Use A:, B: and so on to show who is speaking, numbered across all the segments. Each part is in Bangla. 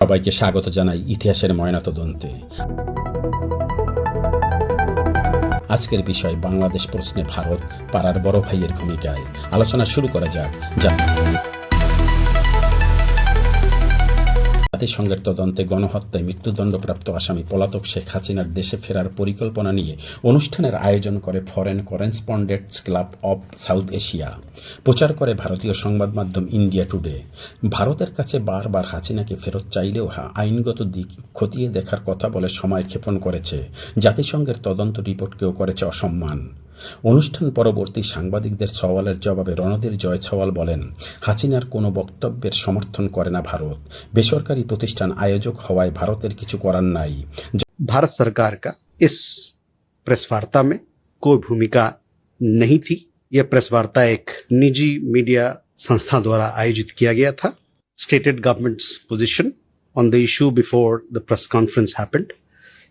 A: সবাইকে স্বাগত জানাই ইতিহাসের ময়নাতদন্তে। আজকের বিষয় বাংলাদেশ প্রশ্নে ভারত পাড়ার বড় ভাইয়ের ভূমিকায়। আলোচনা শুরু করা যাক। জাতিসংঘের তদন্তে গণহত্যায় মৃত্যুদণ্ডপ্রাপ্ত আসামি পলাতক শেখ হাসিনার দেশে ফেরার পরিকল্পনা নিয়ে অনুষ্ঠানের আয়োজন করে foreign correspondents club of south Asia. প্রচার করে ভারতীয় সংবাদ মাধ্যম ইন্ডিয়া টুডে। ভারতের কাছে বারবার হাসিনাকে ফেরত চাইলেও আইনগত দিক খতিয়ে দেখার কথা বলে সময় ক্ষেপণ করেছে। জাতিসংঘের তদন্ত রিপোর্টকেও করেছে অসম্মান। অনুষ্ঠান পরবর্তী সাংবাদিকদের সওয়ালের জবাবে রণধীর জয়সওয়াল বলেন, হাসিনার কোনো বক্তব্যের সমর্থন করে না ভারত। বেসরকারি প্রতিষ্ঠান আয়োজক হওয়ায় ভারতের কিছু করার নাই।
B: भारत सरकार का इस प्रेस वार्ता में कोई भूमिका नहीं थी। यह प्रेस वार्ता एक निजी मीडिया संस्था द्वारा आयोजित किया गया था। Stated governments position on the issue before the press conference happened.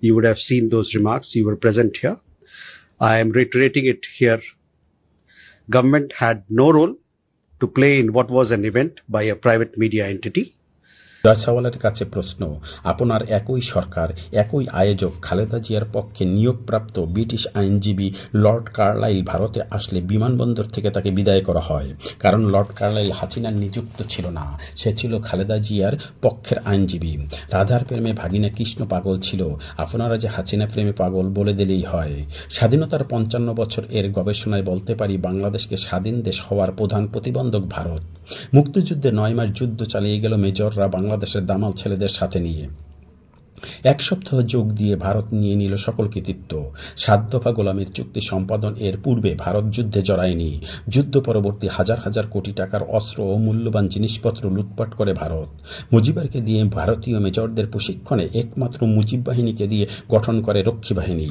B: You would have seen those remarks. You were present here. I am reiterating it here. Government had no role to play in what was an event by a private media entity.
A: জয়সওয়ালের কাছে প্রশ্ন, আপনার একই সরকার, একই আয়োজক খালেদা জিয়ার পক্ষে নিয়োগপ্রাপ্ত ব্রিটিশ আইনজীবী লর্ড কার্লাইল ভারতে আসলে বিমানবন্দর থেকে তাকে বিদায় করা হয়, কারণ লর্ড কার্লাইল হাসিনার নিযুক্ত ছিল না, সে ছিল খালেদা জিয়ার পক্ষের আইনজীবী। রাধার প্রেমে ভাগিনা কৃষ্ণ পাগল ছিল, আপনারা যে হাসিনা প্রেমে পাগল বলে দিলেই হয়। স্বাধীনতার ৫৫ বছর এর গবেষণায় বলতে পারি বাংলাদেশকে স্বাধীন দেশ হওয়ার প্রধান প্রতিবন্ধক ভারত। মুক্তিযুদ্ধে ৯ মাস যুদ্ধ চালিয়ে গেল মেজররা বাংলাদেশের দামাল ছেলেদের সাথে নিয়ে। এক সপ্তাহ যোগ দিয়ে ভারত নিয়ে নিল সকল কৃতিত্ব। ৭ দফা গোলামীর চুক্তি সম্পাদন এর পূর্বে ভারত যুদ্ধে জড়ায়নি। যুদ্ধ পরবর্তী হাজার হাজার কোটি টাকার অস্ত্র ও মূল্যবান জিনিসপত্র লুটপাট করে ভারত। মুজিবরকে দিয়ে ভারতীয় মেজরদের প্রশিক্ষণে একমাত্র মুজিব বাহিনীকে দিয়ে গঠন করে রক্ষী বাহিনী।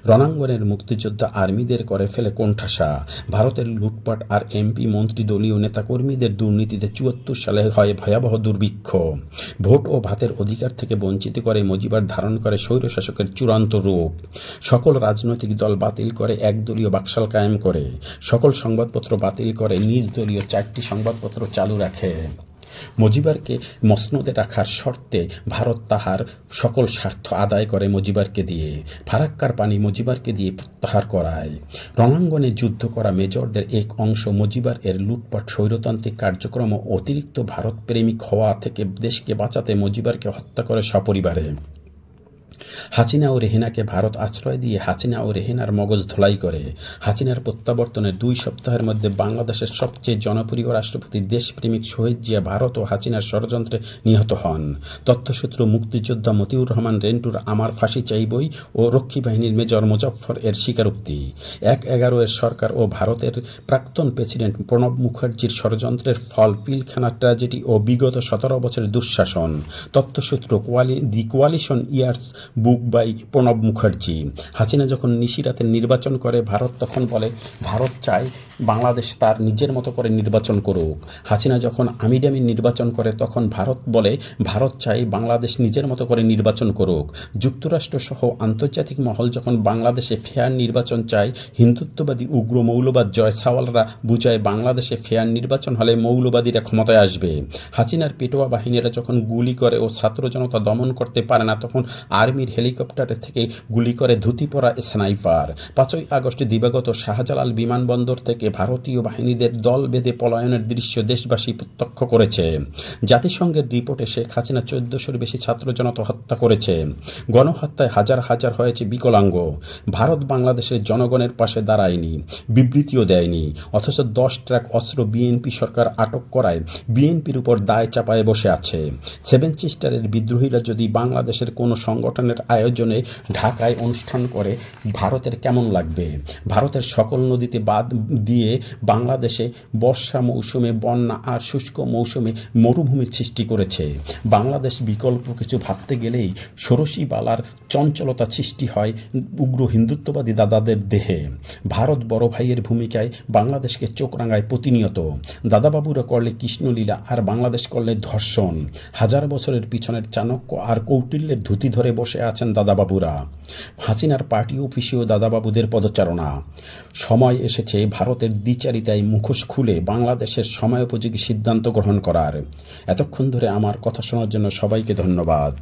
A: রণাঙ্গনের মুক্তিযোদ্ধা আর্মিদের করে ফেলে কোণঠাসা। ভারতের লুটপাট আর এমপি মন্ত্রী দলীয় নেতাকর্মীদের দুর্নীতিতে ৭৪ সালে হয় ভয়াবহ দুর্ভিক্ষ। ভোট ও ভাতের অধিকার থেকে বঞ্চিত করে মুজিবার ধারণ করে স্বৈরশাসকের চূড়ান্ত রূপ। সকল রাজনৈতিক দল বাতিল করে একদলীয় বাকশাল কায়েম করে। সকল সংবাদপত্র বাতিল করে নিজ দলীয় 4টি সংবাদপত্র চালু রাখে। মুজিবরকে মসনদে রাখার শর্তে ভারত তাহার সকল স্বার্থ আদায় করে মুজিবরকে দিয়ে। ফারাক্কার পানি মুজিবরকে দিয়ে প্রত্যাহার করায়। রণাঙ্গনে যুদ্ধ করা মেজরদের এক অংশ মুজিবর এর লুটপাট স্বৈরতান্ত্রিক কার্যক্রম অতিরিক্ত ভারত প্রেমিক হওয়া থেকে দেশকে বাঁচাতে মুজিবরকে হত্যা করে সপরিবারে। হাসিনা ও রেহেনাকে ভারত আশ্রয় দিয়ে হাসিনা ও রেহেনার মগজ ধোলাই করে। হাসিনার প্রত্যাবর্তনের 2 সপ্তাহের মধ্যে বাংলাদেশের সবচেয়ে জনপ্রিয় রাষ্ট্রপতি দেশপ্রেমিক শহীদ জিয়া ভারত ও হাসিনার ষড়যন্ত্রে নিহত হন। তথ্যসূত্র মুক্তিযোদ্ধা মতিউর রহমান রেন্টুর আমার ফাঁসি চাইবই ও রক্ষী বাহিনীর মেজর মুজফ্ফর এর স্বীকারোক্তি। ১/১১ এর সরকার ও ভারতের প্রাক্তন প্রেসিডেন্ট প্রণব মুখার্জির ষড়যন্ত্রের ফল পিলখানা ট্র্যাজেডি ও বিগত 17 বছরের দুঃশাসন। তথ্যসূত্র the coalition years book by Pranab Mukherjee. Hasina যখন নিশিরাতে নির্বাচন করে ভারত তখন বলে ভারত চায় বাংলাদেশ তার নিজের মতো করে নির্বাচন করুক। হাসিনা যখন আমিডামি নির্বাচন করে তখন ভারত বলে ভারত চায় বাংলাদেশ নিজের মতো করে নির্বাচন করুক। যুক্তরাষ্ট্র সহ আন্তর্জাতিক মহল যখন বাংলাদেশে ফেয়ার নির্বাচন চায়, হিন্দুত্ববাদী উগ্র মৌলবাদ জয়সওয়ালরা বুঝায় বাংলাদেশে ফেয়ার নির্বাচন হলে মৌলবাদীরা ক্ষমতায় আসবে। হাসিনার পেটোয়া বাহিনীরা যখন গুলি করে ও ছাত্র জনতা দমন করতে পারে না তখন আর্মির হেলিকপ্টার থেকে গুলি করে ধুতি পরা স্নাইপার। 5ই আগস্ট দিবাগত শাহজালাল বিমানবন্দর থেকে ভারতীয় বাহিনীদের দল বেঁধে পলায়নের দৃশ্য দেশবাসী প্রত্যক্ষ করেছে। জাতিসংঘের রিপোর্টে শেখ হাসিনা 1400-র বেশি ছাত্র জনতা হত্যা করেছে। গণহত্যায় হাজার হাজার হয়েছে বিকলাঙ্গ। ভারত বাংলাদেশের জনগণের পাশে দাঁড়ায়নি, বিবৃতিও দেয়নি। অথচ 10 ট্রাক অস্ত্র বিএনপি সরকার আটক করায় বিএনপির উপর দায় চাপায় বসে আছে। 7 সিস্টারের বিদ্রোহীরা যদি বাংলাদেশের কোনো সংগঠনের আয়োজনে ঢাকায় অনুষ্ঠান করে ভারতের কেমন লাগবে? ভারতের সকল নদীতে বাঁধ দিয়ে বাংলাদেশে বর্ষা মৌসুমে বন্যা আর শুষ্ক মৌসুমে মরুভূমির সৃষ্টি করেছে। বাংলাদেশ বিকল্প কিছু ভাবতে গেলেই ষোড়শী বালার চঞ্চলতা সৃষ্টি হয় উগ্র হিন্দুত্ববাদী দাদাদের দেহে। ভারত বড় ভাইয়ের ভূমিকায় বাংলাদেশকে চোখ রাঙায় প্রতিনিয়ত। দাদাবাবুরা করলে কৃষ্ণলীলা আর বাংলাদেশ করলে ধর্ষণ। হাজার বছরের পিছনের চাণক্য আর কৌটিল্যের ধুতি ধরে বসে আছে আছেন দাদাবাবুরা, হাসিনার পার্টি অফিসেও দাদাবাবুদের পদচারণা। সময় এসেছে ভারতের দ্বিচারিতায় মুখোশ খুলে বাংলাদেশের সময়োপযোগী সিদ্ধান্ত গ্রহণ করার। এতক্ষণ ধরে আমার কথা শোনার জন্য সবাইকে ধন্যবাদ।